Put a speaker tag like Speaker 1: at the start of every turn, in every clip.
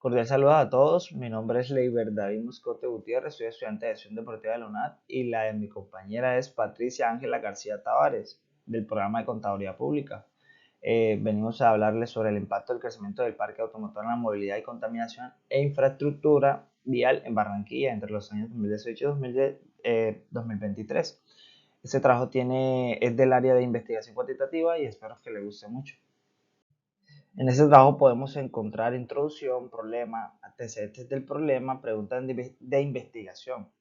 Speaker 1: Cordial saludos a todos. Mi nombre es Leiber David Muscote Gutiérrez, soy estudiante de Acción Deportiva de la UNAD y la de mi compañera es Patricia Ángela García Tavares, del programa de Contaduría Pública. Venimos a hablarles sobre el impacto del crecimiento del parque automotor en la movilidad y contaminación e infraestructura vial en Barranquilla entre los años 2018 y 2023. Este trabajo es del área de investigación cuantitativa y espero que le guste mucho. En ese trabajo podemos encontrar introducción, problema, antecedentes del problema, preguntas de investigación,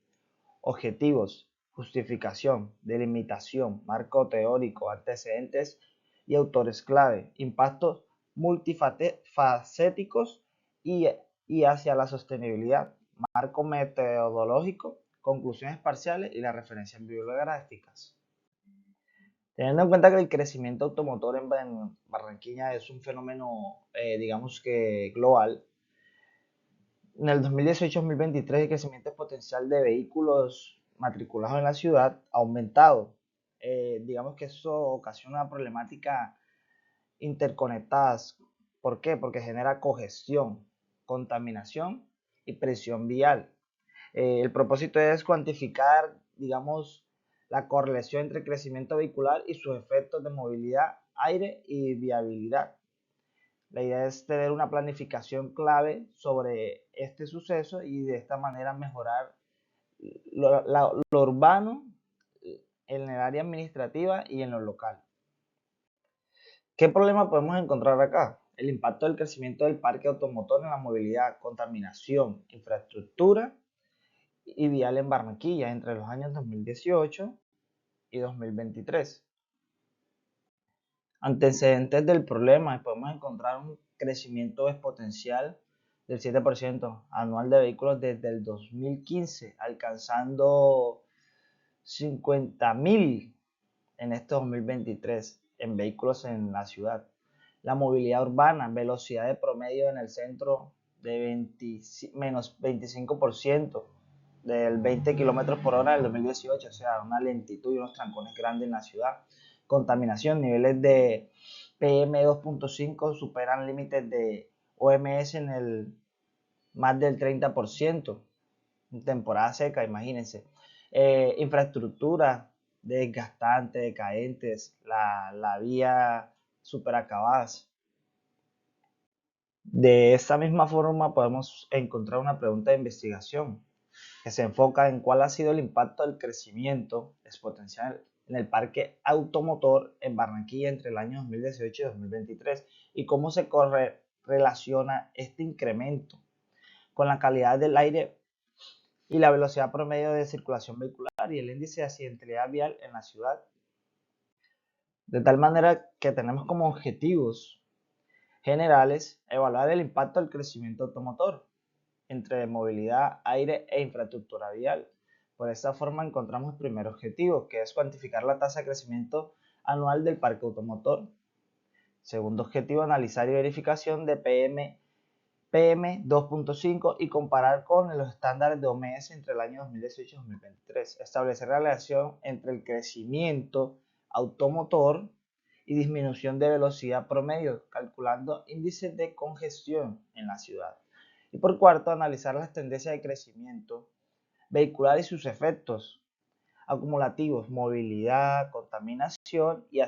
Speaker 1: objetivos, justificación, delimitación, marco teórico, antecedentes y autores clave, impactos multifacéticos y, y hacia la sostenibilidad, marco metodológico, conclusiones parciales y las referencias bibliográficas. Teniendo en cuenta que el crecimiento automotor en Barranquilla es un fenómeno, digamos que global, en el 2018-2023 el crecimiento exponencial de vehículos matriculados en la ciudad ha aumentado. Digamos que eso ocasiona una problemática interconectadas. ¿Por qué? Porque genera congestión, contaminación y presión vial. El propósito es cuantificar, digamos, la correlación entre el crecimiento vehicular y sus efectos de movilidad, aire y viabilidad. La idea es tener una planificación clave sobre este suceso y de esta manera mejorar lo urbano en el área administrativa y en lo local. ¿Qué problema podemos encontrar acá? El impacto del crecimiento del parque automotor en la movilidad, contaminación, infraestructura y vial en Barranquilla entre los años 2018 y 2023. Antecedentes del problema, podemos encontrar un crecimiento exponencial del 7% anual de vehículos desde el 2015, alcanzando 50.000 en este 2023 en vehículos en la ciudad. La movilidad urbana, velocidad de promedio en el centro de menos 25% del 20 kilómetros por hora del 2018, o sea, una lentitud y unos trancones grandes en la ciudad. Contaminación, niveles de PM2.5 superan límites de OMS en el más del 30% en temporada seca, imagínense. Infraestructura desgastante, decadentes, la vía super acabadas. De esta misma forma podemos encontrar una pregunta de investigación que se enfoca en cuál ha sido el impacto del crecimiento exponencial en el parque automotor en Barranquilla entre el año 2018 y 2023 y cómo se relaciona este incremento con la calidad del aire y la velocidad promedio de circulación vehicular y el índice de accidentalidad vial en la ciudad. De tal manera que tenemos como objetivos generales evaluar el impacto del crecimiento automotor entre movilidad, aire e infraestructura vial. Por esta forma encontramos el primer objetivo, que es cuantificar la tasa de crecimiento anual del parque automotor. Segundo objetivo, analizar y verificación de PM2.5 y comparar con los estándares de OMS entre el año 2018 y 2023. Establecer la relación entre el crecimiento automotor y disminución de velocidad promedio, calculando índices de congestión en la ciudad. Y por cuarto, analizar las tendencias de crecimiento vehicular y sus efectos acumulativos, movilidad, contaminación y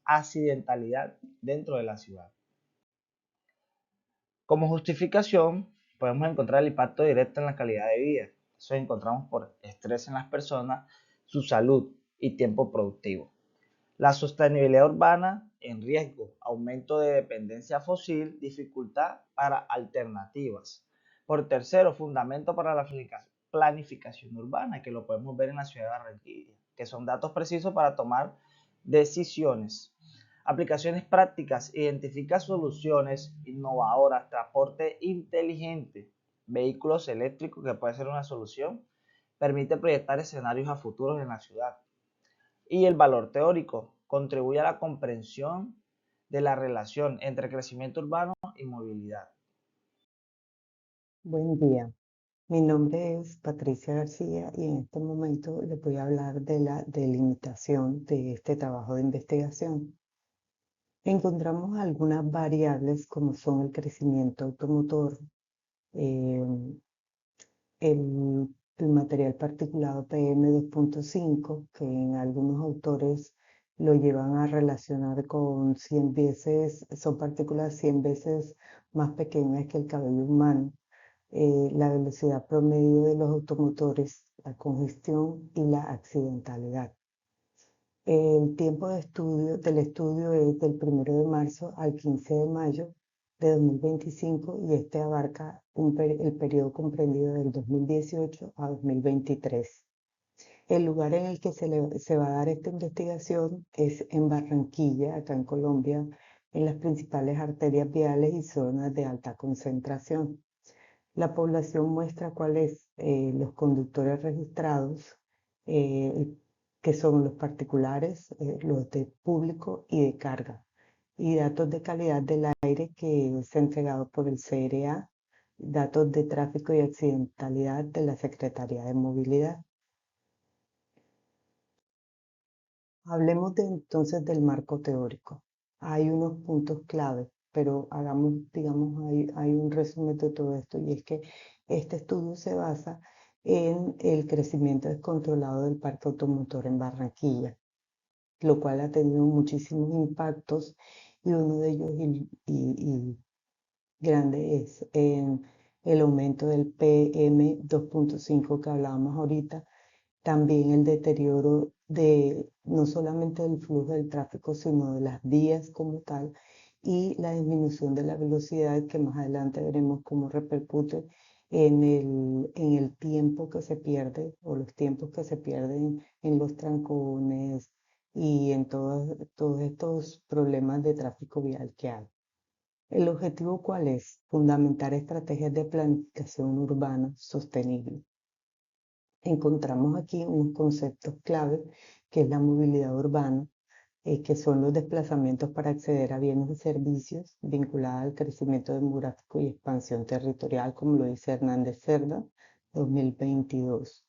Speaker 1: accidentalidad dentro de la ciudad. Como justificación, podemos encontrar el impacto directo en la calidad de vida. Eso encontramos por estrés en las personas, su salud y tiempo productivo. La sostenibilidad urbana en riesgo, aumento de dependencia fósil, dificultad para alternativas. Por tercero, fundamento para la planificación urbana, que lo podemos ver en la ciudad de Barranquilla, que son datos precisos para tomar decisiones. Aplicaciones prácticas, identifica soluciones innovadoras, transporte inteligente, vehículos eléctricos, que puede ser una solución, permite proyectar escenarios a futuros en la ciudad. Y el valor teórico contribuye a la comprensión de la relación entre crecimiento urbano y movilidad.
Speaker 2: Buen día, mi nombre es Patricia García y en este momento les voy a hablar de la delimitación de este trabajo de investigación. Encontramos algunas variables como son el crecimiento automotor, em, el material particulado PM2.5, que en algunos autores lo llevan a relacionar con 100 veces, son partículas 100 veces más pequeñas que el cabello humano, la velocidad promedio de los automotores, la congestión y la accidentalidad. El tiempo del estudio es del 1 de marzo al 15 de mayo de 2025 y este abarca el periodo comprendido del 2018 a 2023. El lugar en el que se va a dar esta investigación es en Barranquilla, acá en Colombia, en las principales arterias viales y zonas de alta concentración. La población muestra cuáles los conductores registrados, eh, que son los particulares, los de público y de carga, y datos de calidad del aire que es entregado por el CRA, datos de tráfico y accidentalidad de la Secretaría de Movilidad. Hablemos entonces del marco teórico. Hay unos puntos clave, pero hagamos, digamos, hay un resumen de todo esto y es que este estudio se basa en el crecimiento descontrolado del parque automotor en Barranquilla, lo cual ha tenido muchísimos impactos y uno de ellos y grande es el aumento del PM2.5 que hablábamos ahorita, también el deterioro de no solamente del flujo del tráfico, sino de las vías como tal, y la disminución de la velocidad que más adelante veremos cómo repercute en el tiempo que se pierde o los tiempos que se pierden en los trancones y en todos estos problemas de tráfico vial que hay. ¿El objetivo cuál es? Fundamentar estrategias de planificación urbana sostenible. Encontramos aquí unos conceptos clave, que es la movilidad urbana, que son los desplazamientos para acceder a bienes y servicios vinculada al crecimiento demográfico y expansión territorial, como lo dice Hernández Cerda, 2022.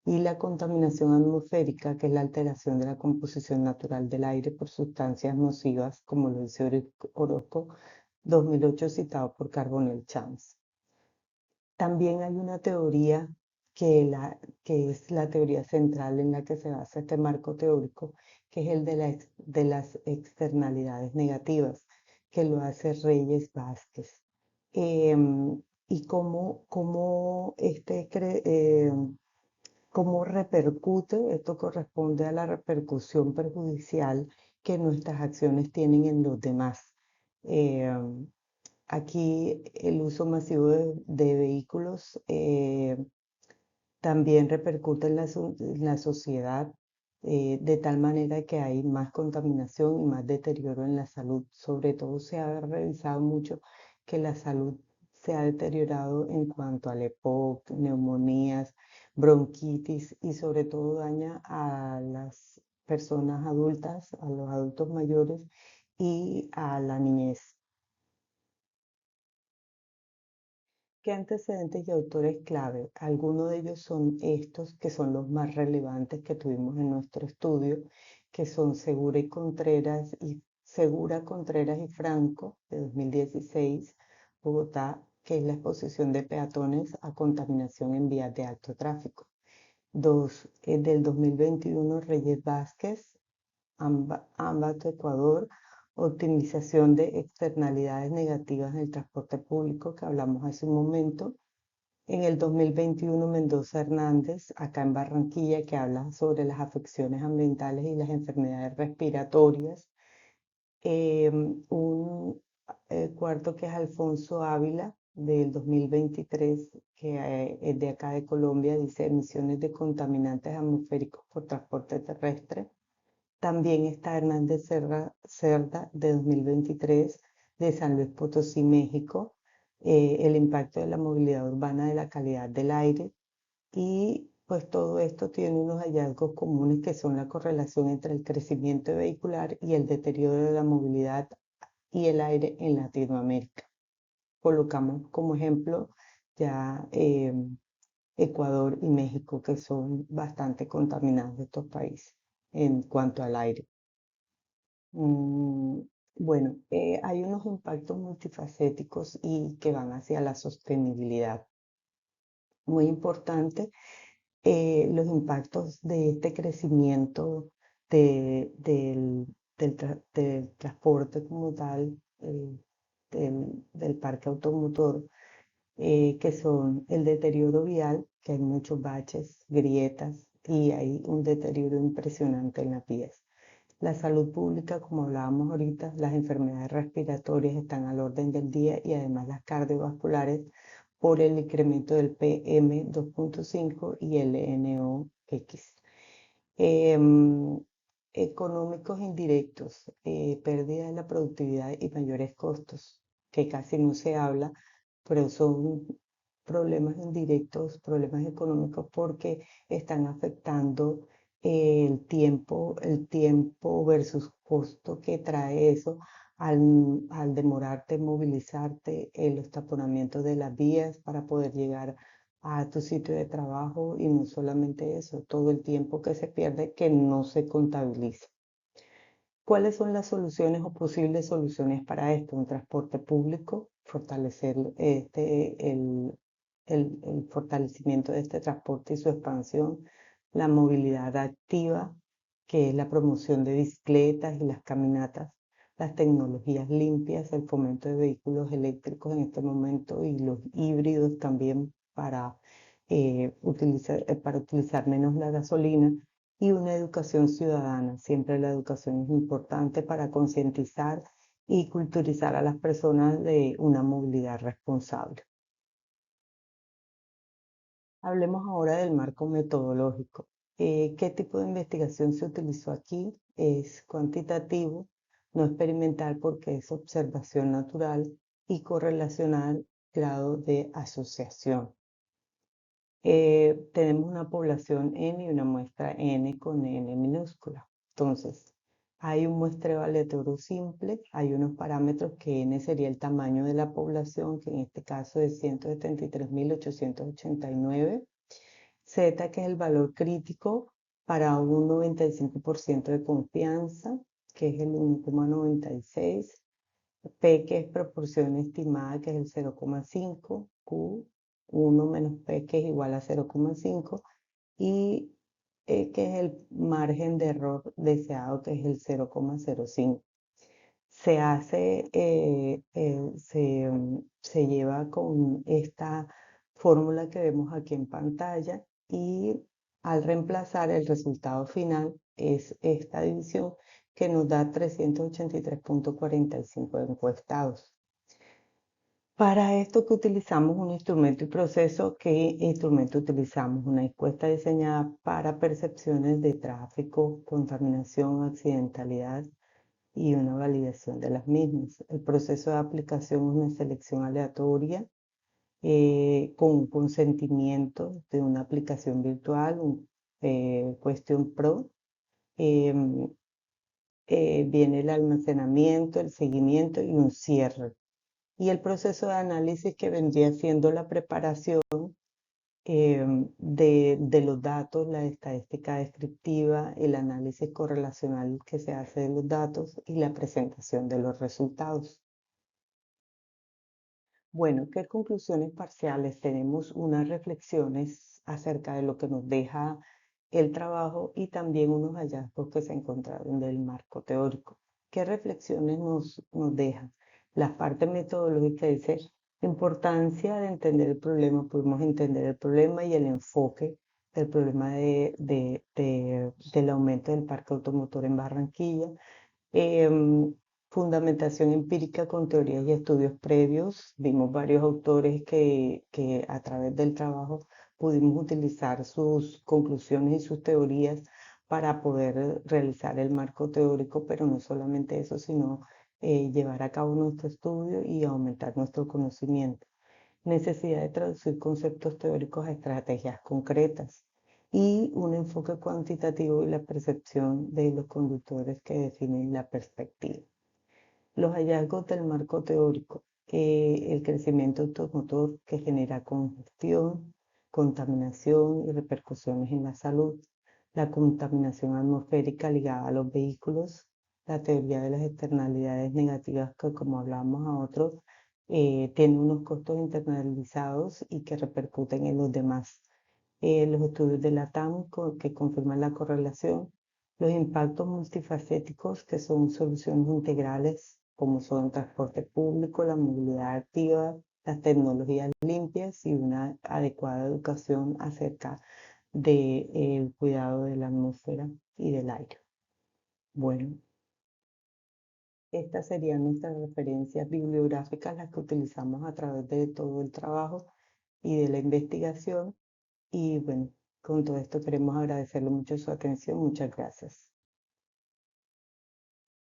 Speaker 2: Y la contaminación atmosférica, que es la alteración de la composición natural del aire por sustancias nocivas, como lo dice Orozco, 2008, citado por Carbonell Chance. También hay una teoría que es la teoría central en la que se basa este marco teórico, que es el de las externalidades negativas, que lo hace Reyes Vázquez. Y cómo repercute, esto corresponde a la repercusión perjudicial que nuestras acciones tienen en los demás. Em, Aquí el uso masivo de vehículos también repercute en la sociedad, de tal manera que hay más contaminación y más deterioro en la salud. Sobre todo se ha revisado mucho que la salud se ha deteriorado en cuanto al EPOC, neumonías, bronquitis y sobre todo daña a las personas adultas, a los adultos mayores y a la niñez. ¿Qué antecedentes y autores clave? Algunos de ellos son estos, que son los más relevantes que tuvimos en nuestro estudio, que son Segura, Contreras y Franco, de 2016, Bogotá, que es la exposición de peatones a contaminación en vías de alto tráfico. Dos, del 2021, Reyes Vázquez, Ambato, Ecuador, optimización de externalidades negativas en el transporte público, que hablamos hace un momento. En el 2021, Mendoza Hernández, acá en Barranquilla, que habla sobre las afecciones ambientales y las enfermedades respiratorias. Un cuarto que es Alfonso Ávila, del 2023, que es de acá de Colombia, dice emisiones de contaminantes atmosféricos por transporte terrestre. También está Hernández Cerda, de 2023, de San Luis Potosí, México, el impacto de la movilidad urbana de la calidad del aire. Y pues todo esto tiene unos hallazgos comunes, que son la correlación entre el crecimiento vehicular y el deterioro de la movilidad y el aire en Latinoamérica. Colocamos como ejemplo ya Ecuador y México, que son bastante contaminados estos países en cuanto al aire. Bueno, hay unos impactos multifacéticos y que van hacia la sostenibilidad. Muy importante, los impactos de este crecimiento del transporte como tal, del parque automotor, que son el deterioro vial, que hay muchos baches, grietas y hay un deterioro impresionante en las vías. La salud pública, como hablábamos ahorita, las enfermedades respiratorias están al orden del día y además las cardiovasculares por el incremento del PM2.5 y el NOx. Em, Económicos indirectos, pérdida de la productividad y mayores costos, que casi no se habla, pero son problemas indirectos, problemas económicos porque están afectando el tiempo versus costo que trae eso al demorarte en movilizarte, los taponamientos de las vías para poder llegar a tu sitio de trabajo y no solamente eso, todo el tiempo que se pierde que no se contabiliza. ¿Cuáles son las soluciones o posibles soluciones para esto? Un transporte público, fortalecer el fortalecimiento de este transporte y su expansión, la movilidad activa, que es la promoción de bicicletas y las caminatas, las tecnologías limpias, el fomento de vehículos eléctricos en este momento y los híbridos también para utilizar menos la gasolina y una educación ciudadana. Siempre la educación es importante para concientizar y culturizar a las personas de una movilidad responsable. Hablemos ahora del marco metodológico. ¿Qué tipo de investigación se utilizó aquí? Es cuantitativo, no experimental porque es observación natural y correlacional grado de asociación. Tenemos una población N y una muestra N con N minúscula. Entonces, hay un muestreo aleatorio simple, hay unos parámetros que N sería el tamaño de la población, que en este caso es 173.889, Z, que es el valor crítico para un 95% de confianza, que es el 1,96, P, que es proporción estimada, que es el 0,5, Q, 1 menos P, que es igual a 0,5, y que es el margen de error deseado, que es el 0,05. Se hace, se lleva con esta fórmula que vemos aquí en pantalla y al reemplazar el resultado final es esta división que nos da 383.45 encuestados. Para esto que utilizamos un instrumento y proceso, ¿qué instrumento utilizamos? Una encuesta diseñada para percepciones de tráfico, contaminación, accidentalidad y una validación de las mismas. El proceso de aplicación es una selección aleatoria con un consentimiento de una aplicación virtual, un Question Pro. em, Viene el almacenamiento, el seguimiento y un cierre. Y el proceso de análisis que vendría siendo la preparación de los datos, la estadística descriptiva, el análisis correlacional que se hace de los datos y la presentación de los resultados. Bueno, ¿qué conclusiones parciales? Tenemos unas reflexiones acerca de lo que nos deja el trabajo y también unos hallazgos que se encontraron del marco teórico. ¿Qué reflexiones nos deja? La parte metodológica dice la importancia de entender el problema, pudimos entender el problema y el enfoque del problema del aumento del parque automotor en Barranquilla. Em, Fundamentación empírica con teorías y estudios previos. Vimos varios autores que a través del trabajo pudimos utilizar sus conclusiones y sus teorías para poder realizar el marco teórico, pero no solamente eso, sino llevar a cabo nuestro estudio y aumentar nuestro conocimiento. Necesidad de traducir conceptos teóricos a estrategias concretas y un enfoque cuantitativo y la percepción de los conductores que definen la perspectiva. Los hallazgos del marco teórico, el crecimiento automotor que genera congestión, contaminación y repercusiones en la salud, la contaminación atmosférica ligada a los vehículos, la teoría de las externalidades negativas que, como hablábamos a otros, tiene unos costos internalizados y que repercuten en los demás. Los estudios de la TAM que confirman la correlación, los impactos multifacéticos que son soluciones integrales como son transporte público, la movilidad activa, las tecnologías limpias y una adecuada educación acerca del cuidado de la atmósfera y del aire. Bueno, estas serían nuestras referencias bibliográficas, las que utilizamos a través de todo el trabajo y de la investigación. Y bueno, con todo esto queremos agradecerle mucho su atención. Muchas gracias.